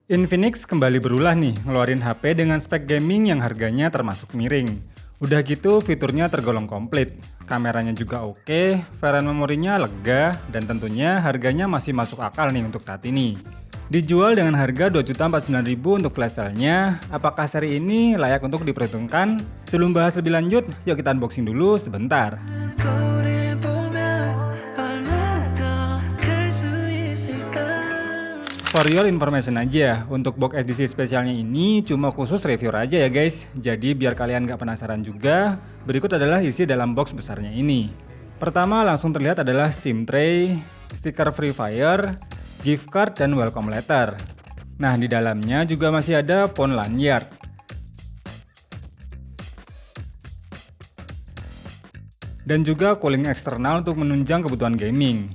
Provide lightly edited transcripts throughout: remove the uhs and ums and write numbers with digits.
Infinix kembali berulah nih ngeluarin HP dengan spek gaming yang harganya termasuk miring. Udah gitu fiturnya tergolong komplit, kameranya juga oke, varian memorinya lega, dan tentunya harganya masih masuk akal nih untuk saat ini. Dijual dengan harga Rp2.049.000 untuk flash sale-nya, apakah seri ini layak untuk diperhitungkan? Sebelum bahas lebih lanjut, yuk kita unboxing dulu sebentar. For your information aja, untuk box edisi spesialnya ini cuma khusus review aja ya guys. Jadi biar kalian gak penasaran juga, berikut adalah isi dalam box besarnya ini. Pertama langsung terlihat adalah SIM tray, stiker Free Fire, gift card, dan welcome letter. Nah di dalamnya juga masih ada phone lanyard. Dan juga cooling eksternal untuk menunjang kebutuhan gaming.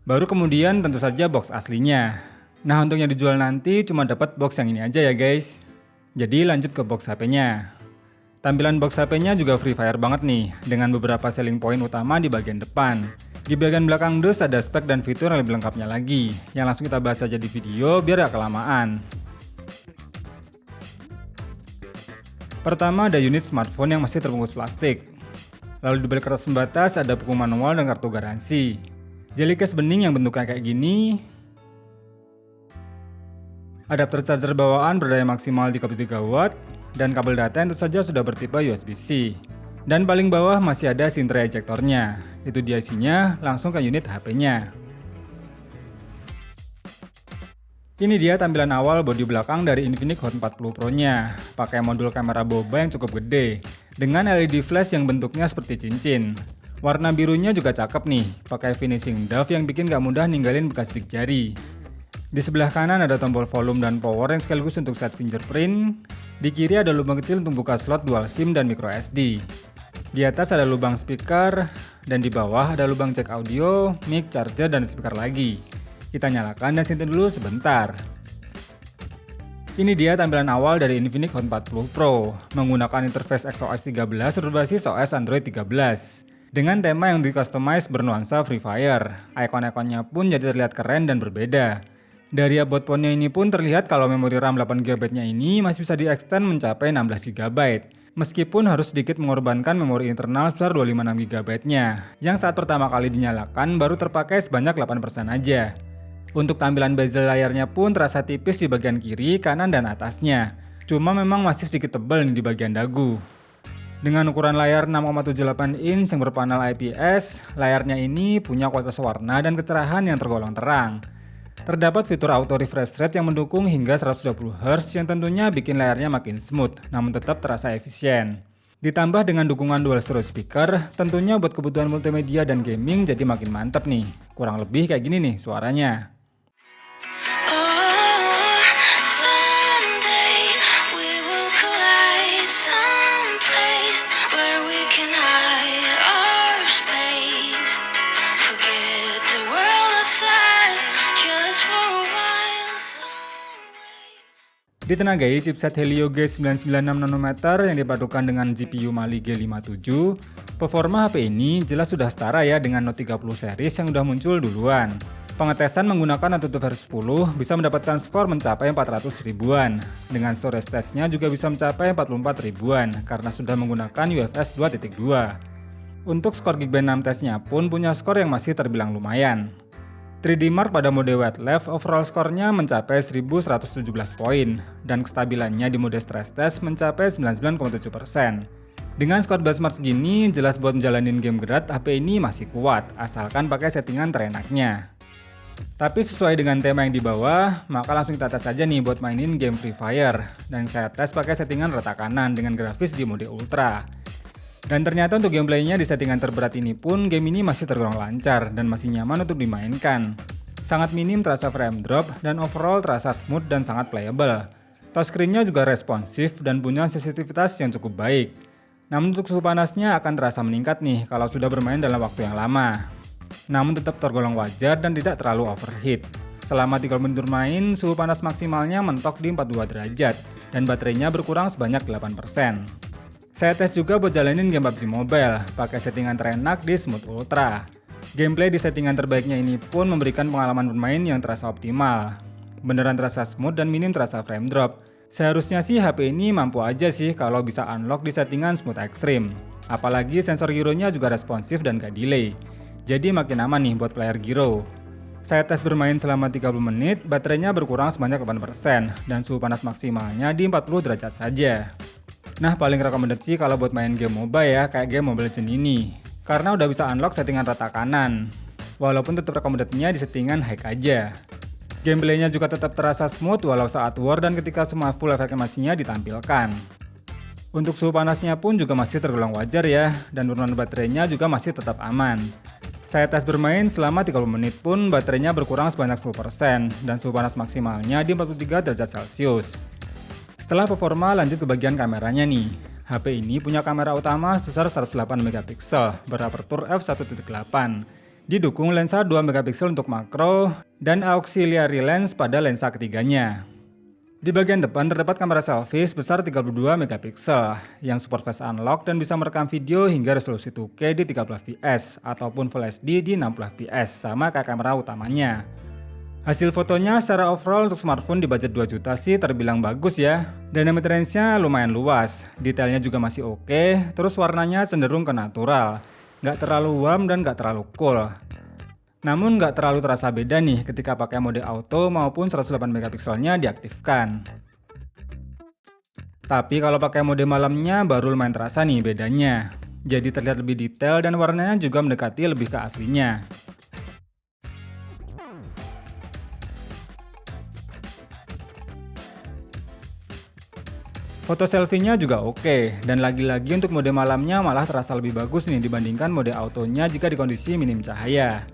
Baru kemudian tentu saja box aslinya. Nah untuk yang dijual nanti cuma dapat box yang ini aja ya guys. Jadi lanjut ke box HP-nya. Tampilan box HP-nya juga Free Fire banget nih, dengan beberapa selling point utama di bagian depan. Di bagian belakang dus ada spek dan fitur yang lebih lengkapnya lagi, yang langsung kita bahas aja di video biar gak kelamaan. Pertama ada unit smartphone yang masih terbungkus plastik. Lalu di balik kertas pembatas ada buku manual dan kartu garansi. Jelly case bening yang bentuknya kayak gini. Adapter charger bawaan berdaya maksimal 33 watt. Dan kabel data yang tentu saja sudah bertipe USB-C. Dan paling bawah masih ada SIM tray ejectornya. Itu dia isinya, langsung ke unit HP-nya. Ini dia tampilan awal bodi belakang dari Infinix Hot 40 Pro-nya. Pakai modul kamera boba yang cukup gede, dengan LED flash yang bentuknya seperti cincin. Warna birunya juga cakep nih, pakai finishing doff yang bikin gak mudah ninggalin bekas sidik jari. Di sebelah kanan ada tombol volume dan power yang sekaligus untuk set fingerprint. Di kiri ada lubang kecil untuk buka slot dual SIM dan micro SD. Di atas ada lubang speaker, dan di bawah ada lubang jack audio, mic, charger, dan speaker lagi. Kita nyalakan dan sentuh dulu sebentar. Ini dia tampilan awal dari Infinix Hot 40 Pro, menggunakan interface XOS 13 berbasis OS Android 13. Dengan tema yang di-customize bernuansa Free Fire, ikon-ikonnya pun jadi terlihat keren dan berbeda. Dari about phone-nya ini pun terlihat kalau memori RAM 8GB-nya ini masih bisa di-extend mencapai 16GB. Meskipun harus sedikit mengorbankan memori internal sebesar 256GB-nya, yang saat pertama kali dinyalakan baru terpakai sebanyak 8% aja. Untuk tampilan bezel layarnya pun terasa tipis di bagian kiri, kanan, dan atasnya. Cuma memang masih sedikit tebal nih di bagian dagu. Dengan ukuran layar 6,78 inch yang berpanel IPS, layarnya ini punya kualitas warna dan kecerahan yang tergolong terang. Terdapat fitur auto refresh rate yang mendukung hingga 120Hz yang tentunya bikin layarnya makin smooth, namun tetap terasa efisien. Ditambah dengan dukungan dual stereo speaker, tentunya buat kebutuhan multimedia dan gaming jadi makin mantep nih. Kurang lebih kayak gini nih suaranya. Ditenagai chipset Helio G996nm yang dipadukan dengan GPU Mali G57, performa HP ini jelas sudah setara ya dengan Note 30 series yang udah muncul duluan. Pengetesan menggunakan AnTuTu versi 10 bisa mendapatkan skor mencapai 400 ribuan. Dengan storage testnya juga bisa mencapai 44 ribuan karena sudah menggunakan UFS 2.2. Untuk skor Geekbench 6 testnya pun punya skor yang masih terbilang lumayan. 3D Mark pada mode wet left overall skornya mencapai 1117 poin dan kestabilannya di mode stress test mencapai 99,7%. Dengan skor benchmark segini, jelas buat menjalanin game berat HP ini masih kuat asalkan pakai settingan terenaknya. Tapi sesuai dengan tema yang di bawah, maka langsung kita tes aja nih buat mainin game Free Fire, dan saya tes pakai settingan rata kanan dengan grafis di mode ultra. Dan ternyata untuk gameplaynya di settingan terberat ini pun game ini masih tergolong lancar dan masih nyaman untuk dimainkan. Sangat minim terasa frame drop dan overall terasa smooth dan sangat playable. Touchscreen-nya juga responsif dan punya sensitivitas yang cukup baik. Namun untuk suhu panasnya akan terasa meningkat nih kalau sudah bermain dalam waktu yang lama. Namun tetap tergolong wajar dan tidak terlalu overheat. Selama 30 menit bermain, suhu panas maksimalnya mentok di 42 derajat dan baterainya berkurang sebanyak 8%. Saya tes juga buat jalanin game PUBG Mobile, pakai settingan terenak di Smooth Ultra. Gameplay di settingan terbaiknya ini pun memberikan pengalaman bermain yang terasa optimal. Beneran terasa smooth dan minim terasa frame drop. Seharusnya sih HP ini mampu aja sih kalau bisa unlock di settingan smooth extreme. Apalagi sensor gyronya juga responsif dan gak delay. Jadi makin aman nih buat player gyro. Saya tes bermain selama 30 menit, baterainya berkurang sebanyak 8% dan suhu panas maksimalnya di 40 derajat saja. Nah, paling recommended sih kalau buat main game MOBA ya, kayak game Mobile Legends ini. Karena udah bisa unlock settingan rata kanan. Walaupun tetap recommendednya di settingan high aja. Gameplaynya juga tetap terasa smooth walau saat war dan ketika semua full efek animasinya ditampilkan. Untuk suhu panasnya pun juga masih tergolong wajar ya, dan penurunan baterainya juga masih tetap aman. Saya tes bermain selama 30 menit pun baterainya berkurang sebanyak 10% dan suhu panas maksimalnya di 43 derajat Celcius. Setelah performa lanjut ke bagian kameranya nih. HP ini punya kamera utama sebesar 108 MP berapertur f1.8. Didukung lensa 2 MP untuk makro dan auxiliary lens pada lensa ketiganya. Di bagian depan terdapat kamera selfie sebesar 32 MP yang support face unlock dan bisa merekam video hingga resolusi 2K di 30 fps ataupun Full HD di 60 fps sama kayak kamera utamanya. Hasil fotonya secara overall untuk smartphone di budget 2 juta sih terbilang bagus ya. Dynamic range-nya lumayan luas, detailnya juga masih oke, terus warnanya cenderung ke natural. Nggak terlalu warm dan nggak terlalu cool. Namun nggak terlalu terasa beda nih ketika pakai mode auto maupun 108 MP-nya diaktifkan. Tapi kalau pakai mode malamnya baru lumayan terasa nih bedanya. Jadi terlihat lebih detail dan warnanya juga mendekati lebih ke aslinya. Foto selfie-nya juga oke, dan lagi-lagi untuk mode malamnya malah terasa lebih bagus nih dibandingkan mode autonya jika di kondisi minim cahaya.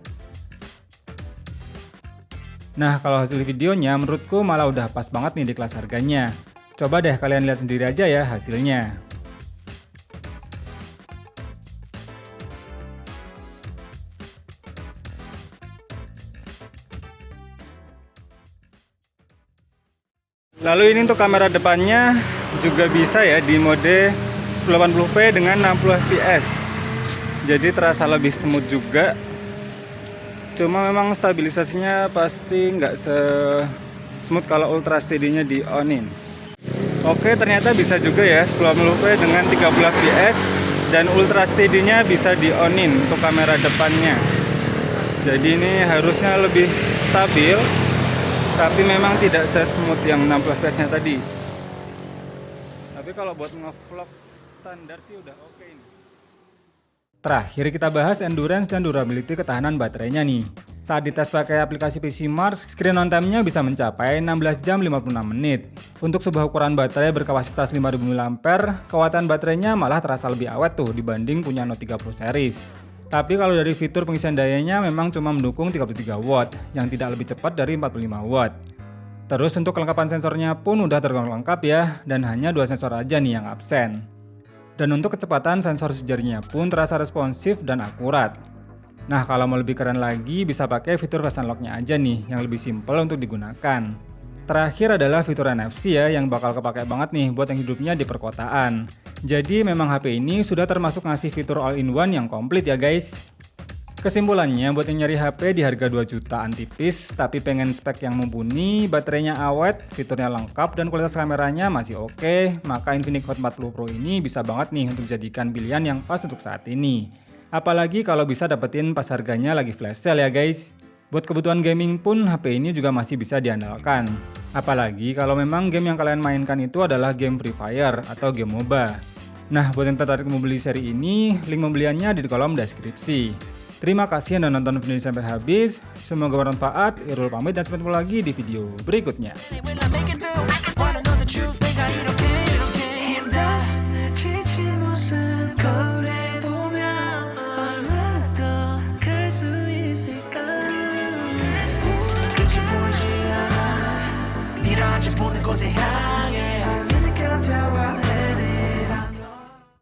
Nah, kalau hasil videonya menurutku malah udah pas banget nih di kelas harganya. Coba deh kalian lihat sendiri aja ya hasilnya. Lalu ini untuk kamera depannya juga bisa ya di mode 1080p dengan 60 fps. Jadi terasa lebih smooth juga. Cuma memang stabilisasinya pasti nggak se-smooth kalau ultra steady-nya di on-in. Oke, ternyata bisa juga ya 1080p dengan 30 fps dan ultra steady-nya bisa di on-in untuk kamera depannya. Jadi ini harusnya lebih stabil, tapi memang tidak se-smooth yang 60 fps-nya tadi. Tapi kalau buat nge-vlog standar sih udah oke ini. Terakhir kita bahas endurance dan durability ketahanan baterainya nih. Saat dites pakai aplikasi PCMark, screen on time-nya bisa mencapai 16 jam 56 menit. Untuk sebuah ukuran baterai berkapasitas 5000 mAh, kekuatan baterainya malah terasa lebih awet tuh dibanding punya Note 30 series. Tapi kalau dari fitur pengisian dayanya memang cuma mendukung 33 watt, yang tidak lebih cepat dari 45 watt. Terus untuk kelengkapan sensornya pun udah tergolong lengkap ya, dan hanya 2 sensor aja nih yang absen. Dan untuk kecepatan sensor jarinya pun terasa responsif dan akurat. Nah, kalau mau lebih keren lagi bisa pakai fitur Face Unlock-nya aja nih yang lebih simpel untuk digunakan. Terakhir adalah fitur NFC ya yang bakal kepake banget nih buat yang hidupnya di perkotaan. Jadi memang HP ini sudah termasuk ngasih fitur all-in-one yang komplit ya guys. Kesimpulannya, buat yang nyari HP di harga 2 jutaan tipis, tapi pengen spek yang mumpuni, baterainya awet, fiturnya lengkap, dan kualitas kameranya masih oke, maka Infinix Hot 40 Pro ini bisa banget nih untuk jadikan pilihan yang pas untuk saat ini. Apalagi kalau bisa dapetin pas harganya lagi flash sale ya guys. Buat kebutuhan gaming pun HP ini juga masih bisa diandalkan. Apalagi kalau memang game yang kalian mainkan itu adalah game Free Fire atau game MOBA. Nah, buat yang tertarik membeli seri ini, link pembeliannya di kolom deskripsi. Terima kasih yang udah nonton video ini sampai habis. Semoga bermanfaat. Irul pamit dan sampai ketemu lagi di video berikutnya. 보는 곳에 향해